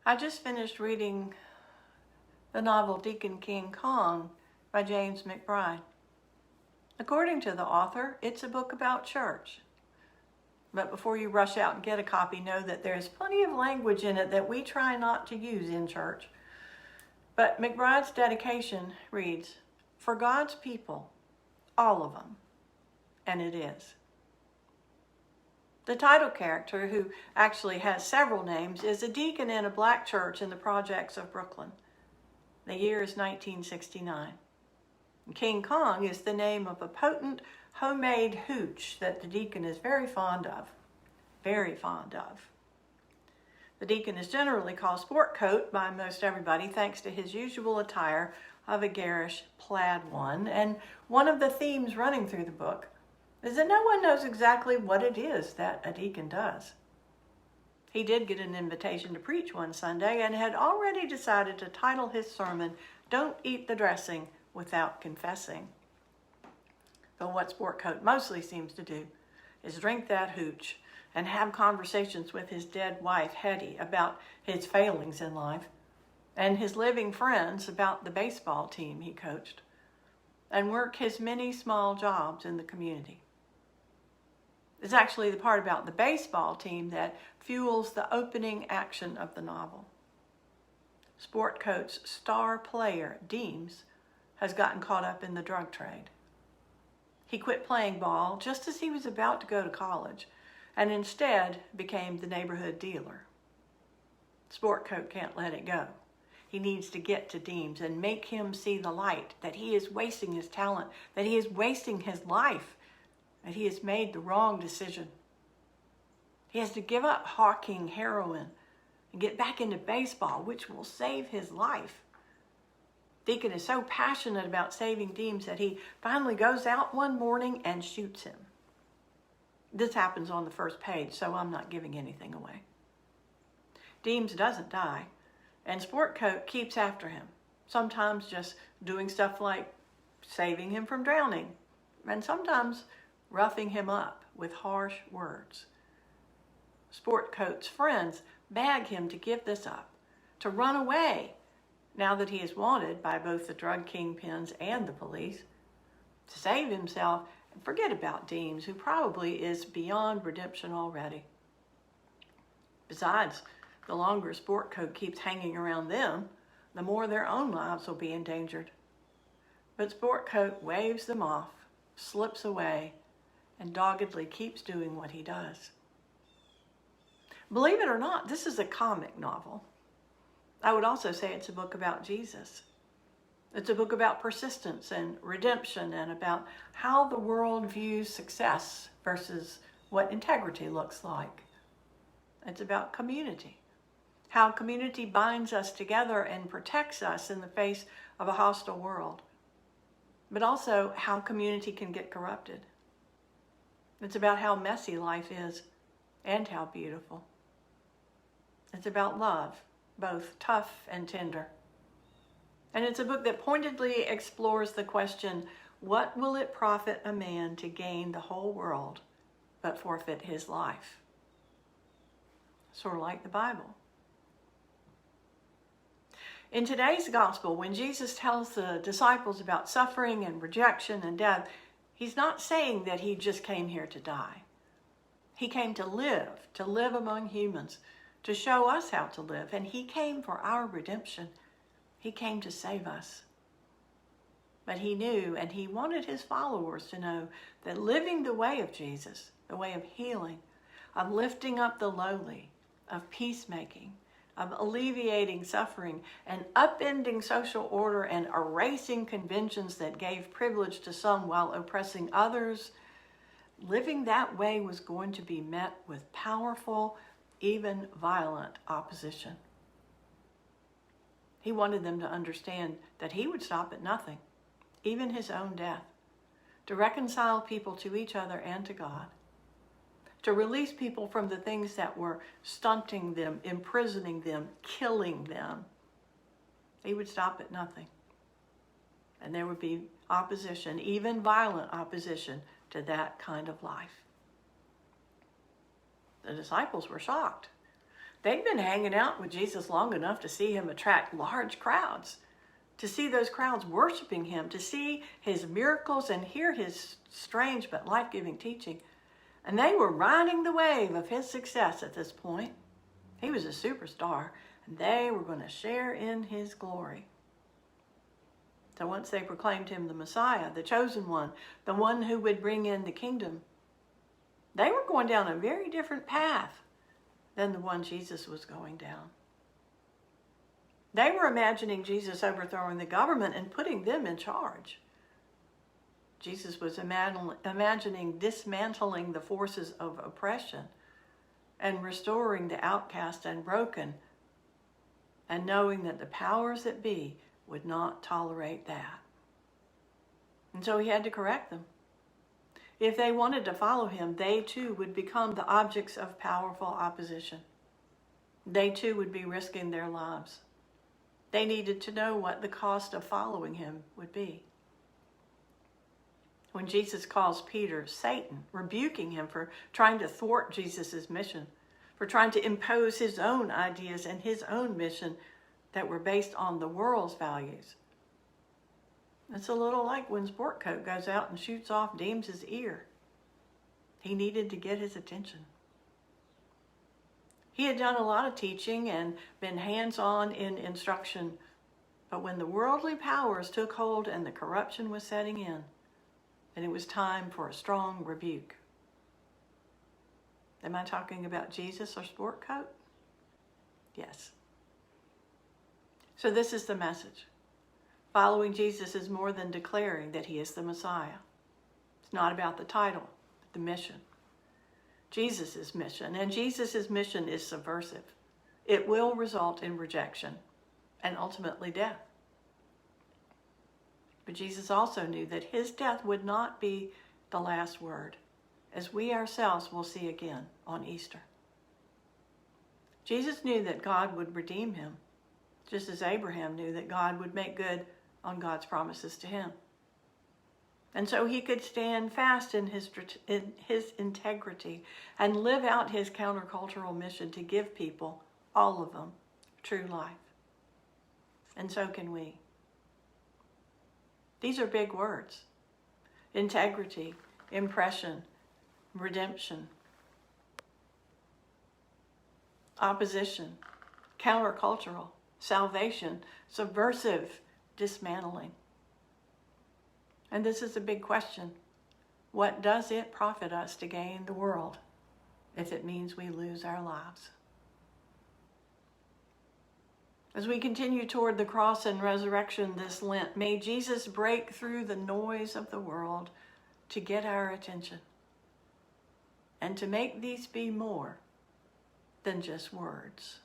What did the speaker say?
I just finished reading the novel Deacon King Kong by James McBride. According to the author, it's a book about church. But before you rush out and get a copy, know that there's plenty of language in it that we try not to use in church. But McBride's dedication reads, "For God's people, all of them," and it is. The title character, who actually has several names, is a deacon in a black church in the projects of Brooklyn. The year is 1969. King Kong is the name of a potent homemade hooch that the deacon is very fond of. Very fond of. The deacon is generally called Sport Coat by most everybody, thanks to his usual attire of a garish plaid one. And one of the themes running through the book is that no one knows exactly what it is that a deacon does. He did get an invitation to preach one Sunday and had already decided to title his sermon, "Don't Eat the Dressing Without Confessing." But what Sport Coat mostly seems to do is drink that hooch and have conversations with his dead wife, Hetty, about his failings in life, and his living friends about the baseball team he coached, and work his many small jobs in the community. It's actually the part about the baseball team that fuels the opening action of the novel. Sport Coat's star player, Deems, has gotten caught up in the drug trade. He quit playing ball just as he was about to go to college, and instead became the neighborhood dealer. Sport Coat can't let it go. He needs to get to Deems and make him see the light, that he is wasting his talent, that he is wasting his life, that he has made the wrong decision. He has to give up hawking heroin and get back into baseball, which will save his life. Deacon is so passionate about saving Deems that he finally goes out one morning and shoots him. This happens on the first page, so I'm not giving anything away. Deems doesn't die, and Sport Coat keeps after him, sometimes just doing stuff like saving him from drowning, and sometimes roughing him up with harsh words. Sport Coat's friends beg him to give this up, to run away, now that he is wanted by both the drug kingpins and the police, to save himself and forget about Deems, who probably is beyond redemption already. Besides, the longer Sport Coat keeps hanging around them, the more their own lives will be endangered. But Sport Coat waves them off, slips away, and doggedly keeps doing what he does. Believe it or not, this is a comic novel. I would also say it's a book about Jesus. It's a book about persistence and redemption, and about how the world views success versus what integrity looks like. It's about community, how community binds us together and protects us in the face of a hostile world, but also how community can get corrupted. It's about how messy life is and how beautiful. It's about love, both tough and tender. And it's a book that pointedly explores the question, what will it profit a man to gain the whole world but forfeit his life? Sort of like the Bible. In today's gospel, when Jesus tells the disciples about suffering and rejection and death, he's not saying that he just came here to die. He came to live among humans, to show us how to live, and he came for our redemption. He came to save us. But he knew, and he wanted his followers to know, that living the way of Jesus, the way of healing, of lifting up the lowly, of peacemaking, of alleviating suffering, and upending social order and erasing conventions that gave privilege to some while oppressing others, living that way was going to be met with powerful, even violent opposition. He wanted them to understand that he would stop at nothing, even his own death, to reconcile people to each other and to God, to release people from the things that were stunting them, imprisoning them, killing them. He would stop at nothing. And there would be opposition, even violent opposition, to that kind of life. The disciples were shocked. They'd been hanging out with Jesus long enough to see him attract large crowds, to see those crowds worshiping him, to see his miracles and hear his strange but life-giving teaching. And they were riding the wave of his success at this point. He was a superstar, and they were going to share in his glory. So once they proclaimed him the Messiah, the chosen one, the one who would bring in the kingdom, they were going down a very different path than the one Jesus was going down. They were imagining Jesus overthrowing the government and putting them in charge. Jesus was imagining dismantling the forces of oppression and restoring the outcast and broken, and knowing that the powers that be would not tolerate that. And so he had to correct them. If they wanted to follow him, they too would become the objects of powerful opposition. They too would be risking their lives. They needed to know what the cost of following him would be. When Jesus calls Peter Satan, rebuking him for trying to thwart Jesus' mission, for trying to impose his own ideas and his own mission that were based on the world's values. It's a little like when Sportcoat goes out and shoots off Deems' ear. He needed to get his attention. He had done a lot of teaching and been hands-on in instruction, but when the worldly powers took hold and the corruption was setting in, then it was time for a strong rebuke. Am I talking about Jesus or Sportcoat? Yes. So this is the message. Following Jesus is more than declaring that he is the Messiah. It's not about the title, but the mission. Jesus' mission, and Jesus' mission is subversive. It will result in rejection and ultimately death. But Jesus also knew that his death would not be the last word, as we ourselves will see again on Easter. Jesus knew that God would redeem him, just as Abraham knew that God would make good on God's promises to him. And so he could stand fast in his integrity and live out his countercultural mission to give people, all of them, true life. And so can we. These are big words. Integrity, impression, redemption, opposition, countercultural, salvation, subversive, dismantling. And this is a big question. What does it profit us to gain the world if it means we lose our lives? As we continue toward the cross and resurrection this Lent, may Jesus break through the noise of the world to get our attention and to make these be more than just words.